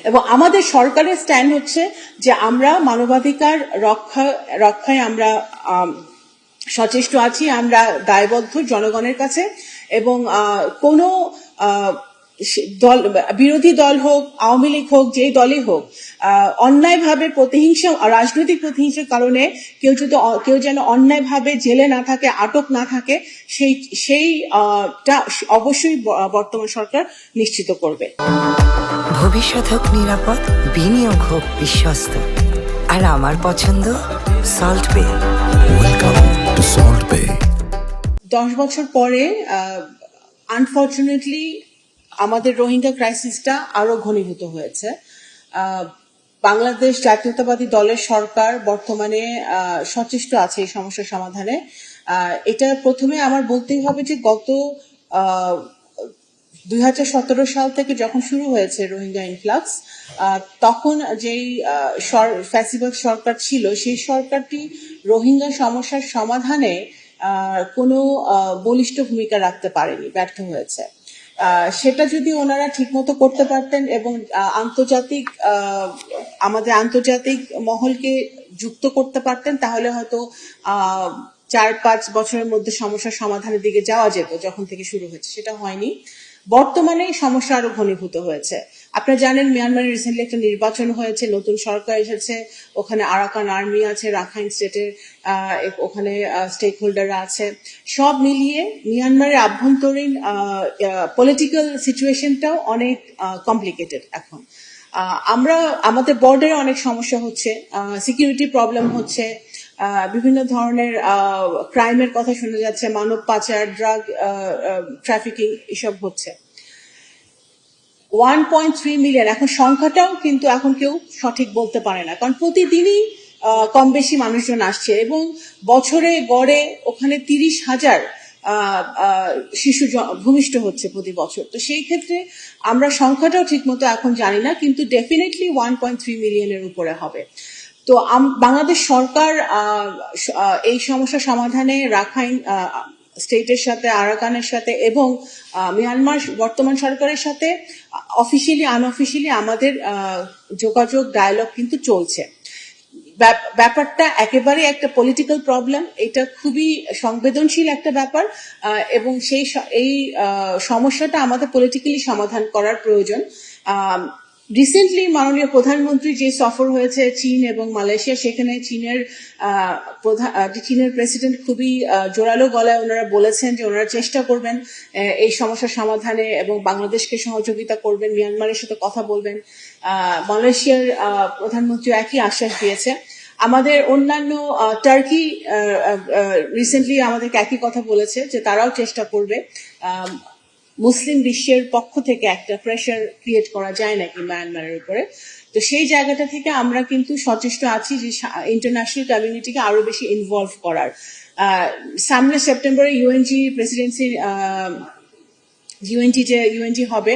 এবং আমাদের সরকারের স্ট্যান্ড হচ্ছে যে আমরা মানবাধিকার রক্ষায় আমরা সচেষ্ট আছি, আমরা দায়বদ্ধ জনগণের কাছে। এবং কোনো দল, বিরোধী দল হোক, আওয়ামী লীগ হোক, যেই দলই হোক, অন্যায়ভাবে প্রতিহিংসা, রাজনৈতিক প্রতিহিংসার কারণে কেউ যেন অন্যায়ভাবে জেলে না থাকে, আটক না থাকে, সেইটা অবশ্যই বর্তমান সরকার নিশ্চিত করবে। ভবিষ্যৎ হোক নিরাপদ, বিনিয়োগ হোক বিশ্বস্ত, আর আমার পছন্দ সল্ট বে। ওয়েলকাম টু সল্ট বে। 10 বছর পরে আনফর্চুনেটলি আমাদের রোহিঙ্গা ক্রাইসিসটা আরো ঘনীভূত হয়েছে। বাংলাদেশ জাতীয়তাবাদী দলের সরকার বর্তমানে সচেষ্ট আছে এই সমস্যার সমাধানে। এটা প্রথমে আমার বলতেই হবে যে গত 2017 সাল থেকে যখন শুরু হয়েছে রোহিঙ্গা ইনফ্লাক্স, তখন যেই ফ্যাসিবাদ সরকার ছিল, সেই সরকারটি রোহিঙ্গা সমস্যার সমাধানে কোনো বলিষ্ঠ ভূমিকা রাখতে পারেনি, ব্যর্থ হয়েছে। সেটা যদি ওনারা ঠিকমতো করতে পারতেন এবং আমাদের আন্তর্জাতিক মহলকে যুক্ত করতে পারতেন, তাহলে হয়তো 4-5 বছরের মধ্যে সমস্যার সমাধানের দিকে যাওয়া যেত, যখন থেকে শুরু হয়েছে। সেটা হয়নি। বর্তমানে সমস্যা আরো ঘনীভূত হয়েছে। আপনারা জানেন মিয়ানমারে রিসেন্টলি একটা নির্বাচন হয়েছে, নতুন সরকার এসেছে, ওখানে আরাকান আর্মি আছে, রাখাইন স্টেটের ওখানে স্টেক হোল্ডাররা আছে। সব মিলিয়ে মিয়ানমারের আভ্যন্তরীণ পলিটিক্যাল সিচুয়েশনটাও অনেক কমপ্লিকেটেড এখন। আমাদের বর্ডারে অনেক সমস্যা হচ্ছে, সিকিউরিটি প্রবলেম হচ্ছে, বিভিন্ন ধরনের ক্রাইমের কথা শোনা যাচ্ছে, মানব পাচার, ড্রাগ ট্রাফিকিং, এসব হচ্ছে। 1.3 মিলিয়ন, এখন সংখ্যাটাও কিন্তু এখন কেউ সঠিক বলতে পারে না, কারণ প্রতিদিনই কম বেশি মানুষজন আসছে এবং বছরে গড়ে ওখানে 30,000 শিশু ভূমিষ্ঠ হচ্ছে প্রতি বছর। তো সেই ক্ষেত্রে আমরা সংখ্যাটাও ঠিক মতো এখন জানি না, কিন্তু ডেফিনেটলি 1.3 মিলিয়নের উপরে হবে। তো বাংলাদেশ সরকার এই সমস্যা সমাধানে রাখাইন স্টেটের সাথে, আরাকানের সাথে এবং মিয়ানমার বর্তমান সরকারের সাথে অফিসিয়ালি আনঅফিসিয়ালি আমাদের যোগাযোগ, ডায়ালগ কিন্তু চলছে। ব্যাপারটা একেবারে একটা পলিটিক্যাল প্রবলেম, এটা খুবই সংবেদনশীল একটা ব্যাপার এবং এই সমস্যাটা আমাদের পলিটিক্যালি সমাধান করার প্রয়োজন। রিসেন্টলি মাননীয় প্রধানমন্ত্রী যে সফর হয়েছে চীন এবং মালয়েশিয়া, সেখানে চীনের প্রেসিডেন্ট খুবই জোরালো গলায় ওনারা বলেছেন যে ওনারা চেষ্টা করবেন এই সমস্যার সমাধানে এবং বাংলাদেশকে সহযোগিতা করবেন, মিয়ানমারের সাথে কথা বলবেন। মালয়েশিয়ার প্রধানমন্ত্রী একই আশ্বাস দিয়েছে। আমাদের অন্যান্য টার্কি রিসেন্টলি আমাদেরকে একই কথা বলেছে যে তারাও চেষ্টা করবে মুসলিম বিশ্বের পক্ষ থেকে একটা প্রেশার ক্রিয়েট করা যায় নাকি মায়ানমারের উপরে। তো সেই জায়গাটা থেকে আমরা কিন্তু সচেষ্ট আছি যে ইন্টারন্যাশনাল কমিউনিটিকে আরো বেশি ইনভলভ করার। সামনে সেপ্টেম্বরে ইউএনজি হবে,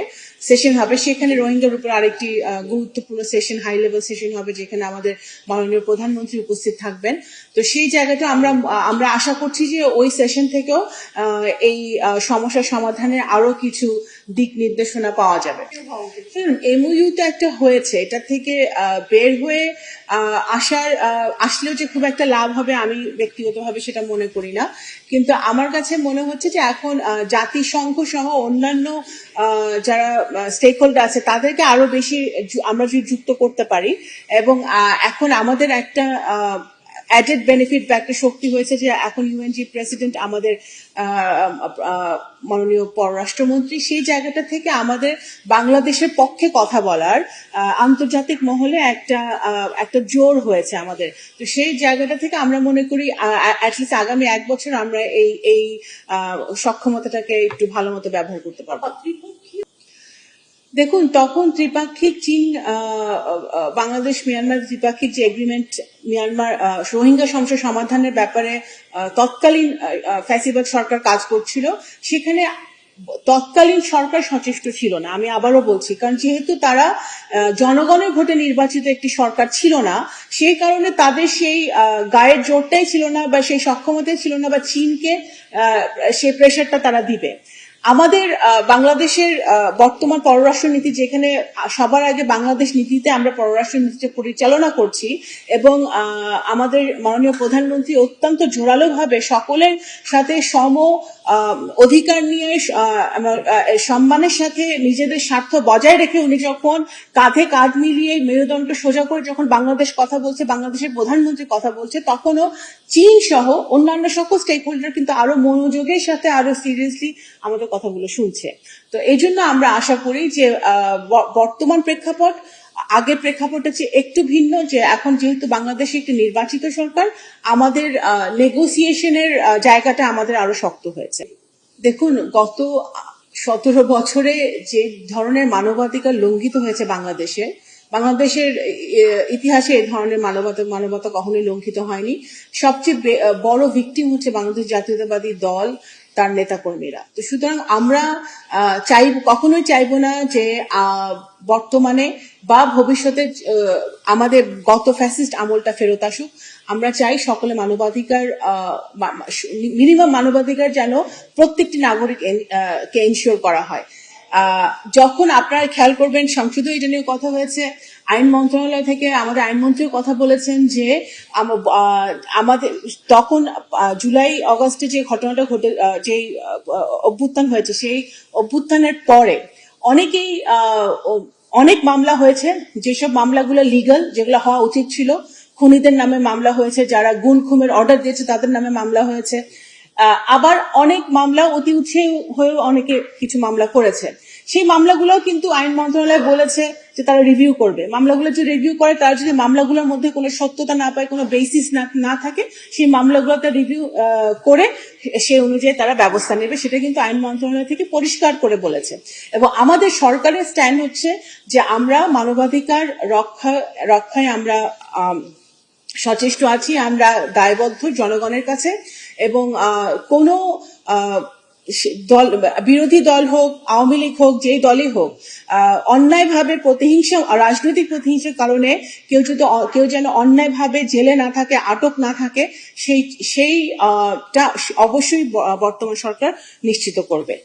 সেশন হবে, সেখানে রোহিঙ্গার উপর আরেকটি গুরুত্বপূর্ণ সেশন, হাই লেভেল সেশন হবে, যেখানে আমাদের মাননীয় প্রধানমন্ত্রী উপস্থিত থাকবেন। তো সেই জায়গাটা আমরা আশা করছি যে ওই সেশন থেকেও এই সমস্যার সমাধানের আরো কিছু দিক নির্দেশনা পাওয়া যাবে। এমওইউ তো একটা হয়েছে, এটা থেকে বের হয়ে আসলেও যে খুব একটা লাভ হবে আমি ব্যক্তিগতভাবে সেটা মনে করি না, কিন্তু আমার কাছে মনে হচ্ছে যে এখন জাতিসংঘ সহ অন্যান্য যারা স্টেক হোল্ডার আছে তাদেরকে আরো বেশি আমরা যদি যুক্ত করতে পারি এবং এখন আমাদের একটা অ্যাডেড বেনিফিট বা একটা শক্তি হয়েছে যে এখন ইউএনজি প্রেসিডেন্ট আমাদের মাননীয় পররাষ্ট্রমন্ত্রী, সেই জায়গাটা থেকে আমাদের বাংলাদেশের পক্ষে কথা বলার আন্তর্জাতিক মহলে একটা জোর হয়েছে আমাদের। তো সেই জায়গাটা থেকে আমরা মনে করি অ্যাটলিস্ট আগামী 1 বছর আমরা এই সক্ষমতাটাকে একটু ভালো মতো ব্যবহার করতে পারবো। দেখুন, তখন ত্রিপাক্ষিক বাংলাদেশ মিয়ানমার ত্রিপাক্ষিক যে এগ্রিমেন্ট, মিয়ানমার রোহিঙ্গা সমস্যা সমাধানের ব্যাপারে তৎকালীন ফ্যাসিবাদ সরকার কাজ করছিল, সেখানে তৎকালীন সরকার সচেষ্ট ছিল না। আমি আবারও বলছি, কারণ যেহেতু তারা জনগণের ভোটে নির্বাচিত একটি সরকার ছিল না, সেই কারণে তাদের সেই গায়ের জোরটাই ছিল না বা সেই সক্ষমতাই ছিল না বা চীনকে সেই প্রেশারটা তারা দিবে। আমাদের বাংলাদেশের বর্তমান পররাষ্ট্র নীতি, যেখানে সবার আগে বাংলাদেশ নীতিতে আমরা পররাষ্ট্র নীতিটা পরিচালনা করছি এবং আমাদের মাননীয় প্রধানমন্ত্রী অত্যন্ত জোরালোভাবে সকলের সাথে সম অধিকার নিয়ে সম্মানের সাথে নিজেদের স্বার্থ বজায় রেখে উনি যখন কাঁধে কাঁধ মিলিয়ে মেরুদণ্ড সোজা করে যখন বাংলাদেশ কথা বলছে, বাংলাদেশের প্রধানমন্ত্রী কথা বলছে, তখনও চীন সহ অন্যান্য সকল স্টেক হোল্ডার কিন্তু আরো মনোযোগের সাথে আরো সিরিয়াসলি আমাদের কথাগুলো শুনছে। তো এই জন্য আমরা আশা করি যে বর্তমান প্রেক্ষাপট আগের প্রেক্ষাপটের চেয়ে একটু ভিন্ন, যে এখন যেহেতু বাংলাদেশে একটি নির্বাচিত সরকার, আমাদের নেগোসিয়েশনের জায়গাটা আমাদের আরো শক্ত হয়েছে। দেখুন, গত 17 বছরে যে ধরনের মানবাধিকার লঙ্ঘিত হয়েছে বাংলাদেশের ইতিহাসে এই ধরনের মানবতা কখনোই লঙ্ঘিত হয়নি। সবচেয়ে বড় ভিকটিম হচ্ছে বাংলাদেশ জাতীয়তাবাদী দল, তার নেতাকর্মীরা। তো সুতরাং আমরা কখনোই চাইবো না যে বর্তমানে বা ভবিষ্যতে আমাদের গত ফ্যাসিস্ট আমলটা ফেরত আসুক। আমরা চাই সকলে মানবাধিকার, মিনিমাম মানবাধিকার যেন প্রত্যেকটি নাগরিক কে এনশিওর করা হয়। যখন আপনারা খেয়াল করবেন, সংসদে এটা নিয়ে কথা হয়েছে, আইন মন্ত্রণালয় থেকে আমাদের আইনমন্ত্রীও কথা বলেছেন যে আমাদের তখন জুলাই অগাস্টে যে ঘটনাটা ঘটে, যে অভ্যুত্থান হয়েছে, সেই অভ্যুত্থানের পরে অনেক মামলা হয়েছে, যেসব মামলাগুলো লিগ্যাল, যেগুলো হওয়া উচিত ছিল। খুনিদের নামে মামলা হয়েছে, যারা গুম খুনের অর্ডার দিয়েছে তাদের নামে মামলা হয়েছে। আবার অনেক মামলা অতি উৎসাহী হয়েও অনেকে কিছু মামলা করেছে। সেই মামলাগুলো কিন্তু আইন মন্ত্রণালয় বলেছে যে তারা রিভিউ করবে। মামলাগুলো যদি রিভিউ করে, তারা যদি মামলাগুলোর মধ্যে কোনো সত্যতা না পায়, কোনো বেসিস না থাকে, সেই মামলাগুলোতে রিভিউ করে সেই অনুযায়ী তারা ব্যবস্থা নেবে। সেটা কিন্তু আইন মন্ত্রণালয় থেকে পরিষ্কার করে বলেছে। এবং আমাদের সরকারের স্ট্যান্ড হচ্ছে যে আমরা মানবাধিকার রক্ষায় আমরা সচেষ্ট আছি, আমরা দায়বদ্ধ জনগণের কাছে। এবং কোনো দল, বিরোধী দল হোক, আওয়ামী লীগ হোক, যেই দলই হোক, অন্যায়ভাবে প্রতিহিংসা, রাজনৈতিক প্রতিহিংসার কারণে কেউ যেন অন্যায়ভাবে জেলে না থাকে, আটক না থাকে, সেইটা অবশ্যই বর্তমান সরকার নিশ্চিত করবে।